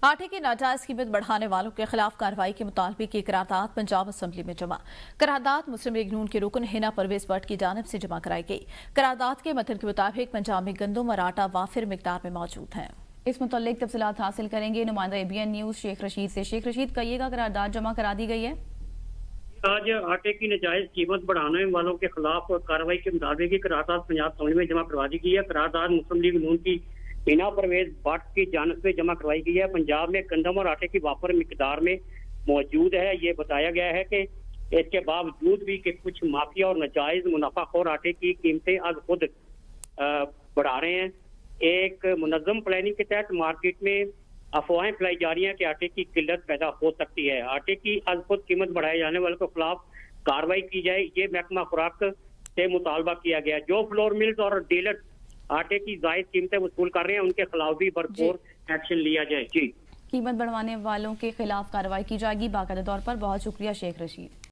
आटे की नाजायज कीमत बढ़ाने वालों के खिलाफ कार्रवाई के मुतालबे की करारदाद पंजाब असम्बली में जमा। करारदाद मुस्लिम लीग नून के रुकन हिना परवेज भट्ट की जानिब से जमा कराई गई। करारदाद के मतन के मुताबिक पंजाब में गंदम और आटा वाफिर मिकदार में मौजूद है। इस मुतल्लिक तफसीलात हासिल करेंगे नुमाइंदा ABN न्यूज शेख रशीद से। शेख रशीद, कहिएगा, करारदाद जमा करा दी गई है। आज आटे की नाजायज कीमत बढ़ाने वालों के खिलाफ कार्रवाई के मुताबिक करारदाद पंजाब असेंबली में जमा करवा दी गई है। करारदाद मुस्लिम लीग नून की हिना परवेज भट्ट की जानिब से जमा करवाई गई है। पंजाब में गंदम और आटे की वाफर मिकदार में मौजूद है। ये बताया गया है कि इसके बावजूद भी कि कुछ माफिया और नाजायज मुनाफाखोर आटे की कीमतें आज खुद बढ़ा रहे हैं। एक मुनज़्ज़म प्लानिंग के तहत मार्केट में अफवाहें फैलाई जा रही हैं कि आटे की किल्लत पैदा हो सकती है। आटे की आज खुद कीमत बढ़ाए जाने वालों के खिलाफ कार्रवाई की जाए, ये महकमा खुराक से मुतालबा किया गया। जो फ्लोर मिल्स और डीलर्स आटे की जायद कीमतें वसूल कर रहे हैं, उनके खिलाफ भी भरपूर एक्शन लिया जाए। जी, कीमत बढ़वाने वालों के खिलाफ कार्रवाई की जाएगी बाकायदा तौर पर। बहुत शुक्रिया शेख रशीद।